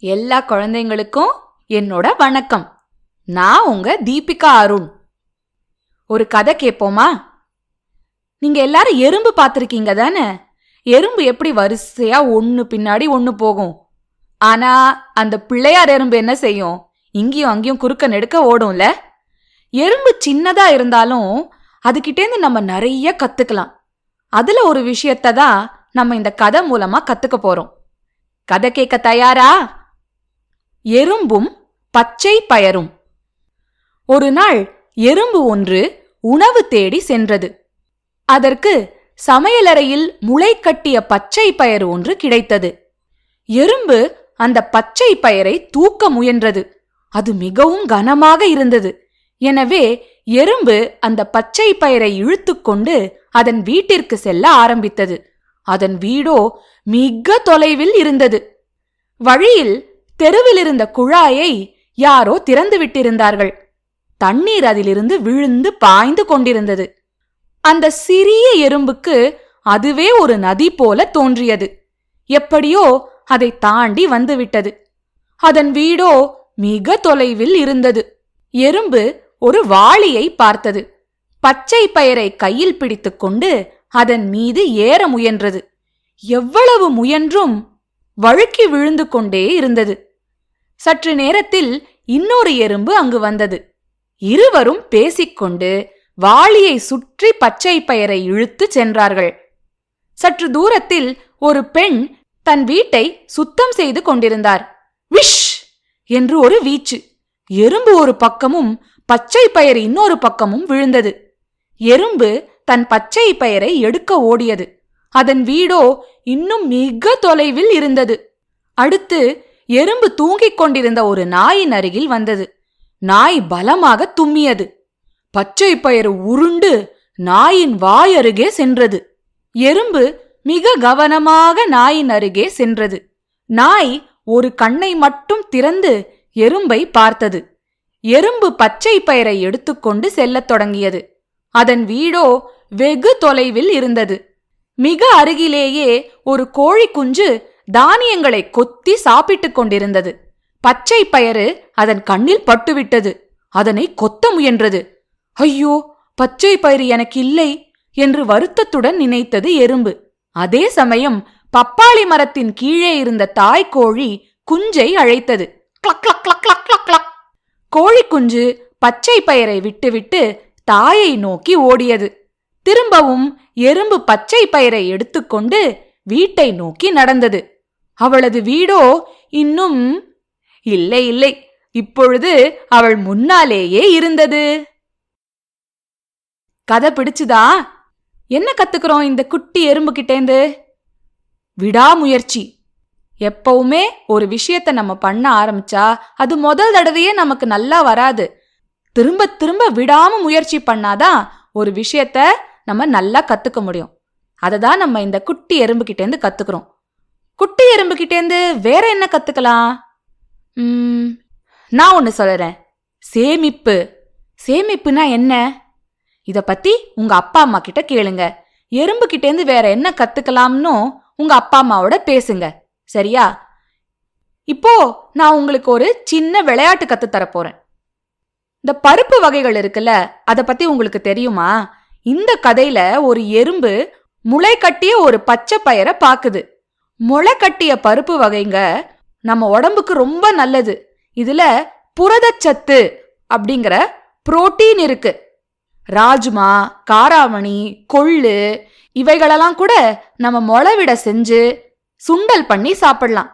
எல்லா குழந்தைங்களுக்கும் என்னோட வணக்கம். நான் உங்க தீபிகா அருண். ஒரு கதை கேட்போமா? நீங்க எல்லாரும் எறும்பு பார்த்திருக்கீங்க தானே? எறும்பு எப்படி வரிசையா ஒன்னு பின்னாடி ஒன்னு போகும். ஆனா அந்த பிள்ளையார் எறும்பு என்ன செய்யும்? இங்கேயும் அங்கேயும் குறுக்க நெடுக்க ஓடும்ல. எறும்பு சின்னதா இருந்தாலும் அதுகிட்டேந்து நம்ம நிறைய கத்துக்கலாம். அதுல ஒரு விஷயத்த தான் நம்ம இந்த கதை மூலமா கத்துக்க போறோம். கதை கேட்க தயாரா? எறும்பும் பச்சை பயரும். ஒரு நாள் எறும்பு ஒன்று உணவு தேடி சென்றது. அதற்கு சமையலறையில் முளை கட்டிய பச்சை பயறு ஒன்று கிடைத்தது. எறும்பு அந்த பச்சை பயரை தூக்க முயன்றது. அது மிகவும் கனமாக இருந்தது. எனவே எறும்பு அந்த பச்சை பயரை இழுத்துக்கொண்டு அதன் வீட்டிற்கு செல்ல ஆரம்பித்தது. அதன் வீடோ மிக தொலைவில் இருந்தது. வழியில் தெருவில் இருந்த குழாயை யாரோ திறந்து விட்டிருந்தார்கள். தண்ணீர் அதிலிருந்து விழுந்து பாய்ந்து கொண்டிருந்தது. அந்த சிறிய எறும்புக்கு அதுவே ஒரு நதி போல தோன்றியது. எப்படியோ அதை தாண்டி வந்துவிட்டது. அதன் வீடோ மிக தொலைவில் இருந்தது. எறும்பு ஒரு வாளியை பார்த்தது. பச்சை பயரை கையில் பிடித்துக்கொண்டு அதன் மீது ஏற முயன்றது. எவ்வளவு முயன்றும் வழுக்கி விழுந்து கொண்டே இருந்தது. சற்று நேரத்தில் இன்னொரு எறும்பு அங்கு வந்தது. இருவரும் பேசிக்கொண்டு வாளியை சுற்றி பச்சை பயரை இழுத்து சென்றார்கள். சற்று தூரத்தில் ஒரு பெண் தன் வீட்டை சுத்தம் செய்து கொண்டிருந்தார். விஷ் என்று ஒரு வீச்சு. எறும்பு ஒரு பக்கமும் பச்சை பயர் இன்னொரு பக்கமும் விழுந்தது. எறும்பு தன் பச்சை பயரை எடுக்க ஓடியது. அதன் வீடோ இன்னும் மிக தொலைவில் இருந்தது. அடுத்து எறும்பு தூங்கிக் கொண்டிருந்த ஒரு நாயின் அருகில் வந்தது. நாய் பலமாக தும்மியது. பச்சை பயறு உருண்டு நாயின் வாய் அருகே சென்றது. எறும்பு மிக கவனமாக நாயின் அருகே சென்றது. நாய் ஒரு கண்ணை மட்டும் திறந்து எறும்பை பார்த்தது. எறும்பு பச்சை பயரை எடுத்துக்கொண்டு செல்லத் தொடங்கியது. அதன் வீடோ வெகு தொலைவில் இருந்தது. மிக அருகிலேயே ஒரு கோழி குஞ்சு தானியங்களை கொத்தி சாப்பிட்டுக் கொண்டிருந்தது. பச்சை பயறு அதன் கண்ணில் பட்டுவிட்டது. அதனை கொத்த முயன்றது. ஐயோ, பச்சை பயிறு எனக்கு இல்லை என்று வருத்தத்துடன் நினைத்தது எறும்பு. அதே சமயம் பப்பாளி மரத்தின் கீழே இருந்த தாய் கோழி குஞ்சை அழைத்தது. Clerk clerk clerk clerk clerk clerk. கோழி குஞ்சு பச்சை பயரை விட்டுவிட்டு தாயை நோக்கி ஓடியது. திரும்பவும் எறும்பு பச்சை பயரை எடுத்துக்கொண்டு வீட்டை நோக்கி நடந்தது. அவளது வீடோ இன்னும் இல்லை இல்லை, இப்பொழுது அவள் முன்னாலேயே இருந்தது. கதை பிடிச்சுதா? என்ன கத்துக்கிறோம் இந்த குட்டி எறும்பு கிட்டேந்து? விடாமுயற்சி. எப்பவுமே ஒரு விஷயத்த நம்ம பண்ண ஆரம்பிச்சா அது முதல் தடவையே நமக்கு நல்லா வராது. திரும்ப திரும்ப விடாம முயற்சி பண்ணாதான் ஒரு விஷயத்த நம்ம நல்லா கத்துக்க முடியும். அததான் நம்ம இந்த குட்டி எறும்பு கிட்டேந்து கத்துக்கிறோம். குட்டி எறும்பு கிட்டேந்து வேற என்ன கத்துக்கலாம்? நான் ஒன்னு சொல்றேன். சேமிப்பு. சேமிப்புனா என்ன? இத பத்தி உங்க அப்பா அம்மா கிட்ட கேளுங்க. எறும்பு கிட்டேந்து வேற என்ன கத்துக்கலாம்னு உங்க அப்பா அம்மாவோட பேசுங்க. சரியா? இப்போ நான் உங்களுக்கு ஒரு சின்ன விளையாட்டு கத்து தர போறேன். இந்த பருப்பு வகைகள் இருக்குல்ல, அத பத்தி உங்களுக்கு தெரியுமா? இந்த கதையில ஒரு எறும்பு முளை கட்டிய ஒரு பச்சை பயரை பாக்குது. முளை கட்டிய பருப்பு வகைங்க நம்ம உடம்புக்கு ரொம்ப நல்லது. இதுல புரதச்சத்து அப்படிங்கிற புரோட்டீன் இருக்கு. ராஜ்மா, காராமணி, கொள்ளு இவைகளெல்லாம் கூட நம்ம முளைவிட செஞ்சு சுண்டல் பண்ணி சாப்பிடலாம்.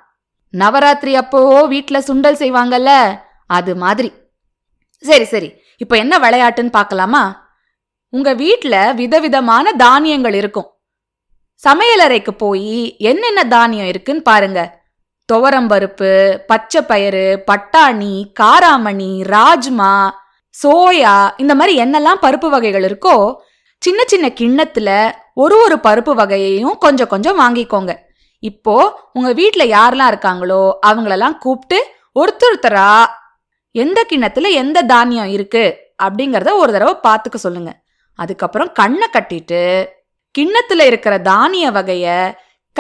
நவராத்திரி அப்போ வீட்டுல சுண்டல் செய்வாங்கல்ல, அது மாதிரி. சரி சரி, இப்ப என்ன விளையாட்டுன்னு பார்க்கலாமா? உங்க வீட்டுல விதவிதமான தானியங்கள் இருக்கும். சமையலறைக்கு போய் என்னென்ன தானியம் இருக்குன்னு பாருங்க. துவரம்பருப்பு, பச்சை பயிறு, பட்டாணி, காராமணி, ராஜ்மா, சோயா, இந்த மாதிரி என்னெல்லாம் பருப்பு வகைகள் இருக்கோ சின்ன சின்ன கிண்ணத்துல ஒரு ஒரு பருப்பு வகையையும் கொஞ்சம் கொஞ்சம் வாங்கிக்கோங்க. இப்போ உங்க வீட்டுல யாரெல்லாம் இருக்காங்களோ அவங்களெல்லாம் கூப்பிட்டு ஒருத்தரா எந்த கிண்ணத்துல எந்த தானியம் இருக்கு அப்படிங்கறத ஒரு தடவை பார்த்துக்க சொல்லுங்க. அதுக்கப்புறம் கண்ணை கட்டிட்டு கிண்ணத்துல இருக்கிற தானிய வகைய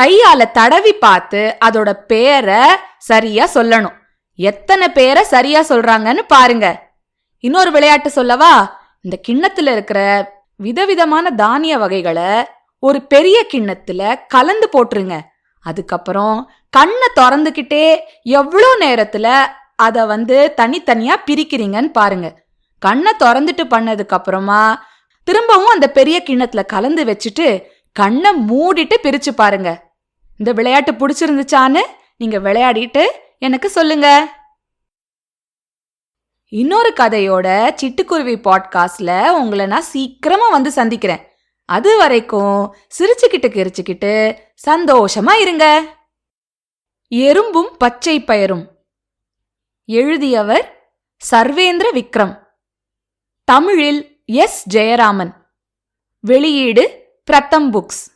கையால தடவி பார்த்து அதோட பேரை சரியா சொல்லணும். எத்தனை பேரை சரியா சொல்றாங்கன்னு பாருங்க. இன்னொரு விளையாட்டு சொல்லவா? இந்த கிண்ணத்துல இருக்கிற விதவிதமான தானிய வகைகளை ஒரு பெரிய கிண்ணத்துல கலந்து போட்டுருங்க. அதுக்கப்புறம் கண்ணை திறந்துகிட்டே எவ்வளோ நேரத்துல அத தனித்தனியா பிரிக்கிறீங்கன்னு பாருங்க. கண்ணை திறந்துட்டு பண்ணதுக்கு அப்புறமா திரும்பவும் அந்த பெரிய கிண்ணத்துல கலந்து வச்சுட்டு கண்ணை மூடிட்டு பிரிச்சு பாருங்க. இந்த விளையாட்டு பிடிச்சிருந்துச்சான்னு நீங்க விளையாடிட்டு எனக்கு சொல்லுங்க. இன்னொரு கதையோட சிட்டுக்குருவி பாட்காஸ்ட்ல உங்களை நான் சீக்கிரமா சந்திக்கிறேன். அது வரைக்கும் சிரிச்சுக்கிட்டு கிரிச்சுக்கிட்டு சந்தோஷமா இருங்க. எறும்பும் பச்சை பயரும். எழுதியவர் சர்வேந்திர விக்ரம். தமிழில் எஸ். ஜெயராமன். வெளியீடு பிரதம் புக்ஸ்.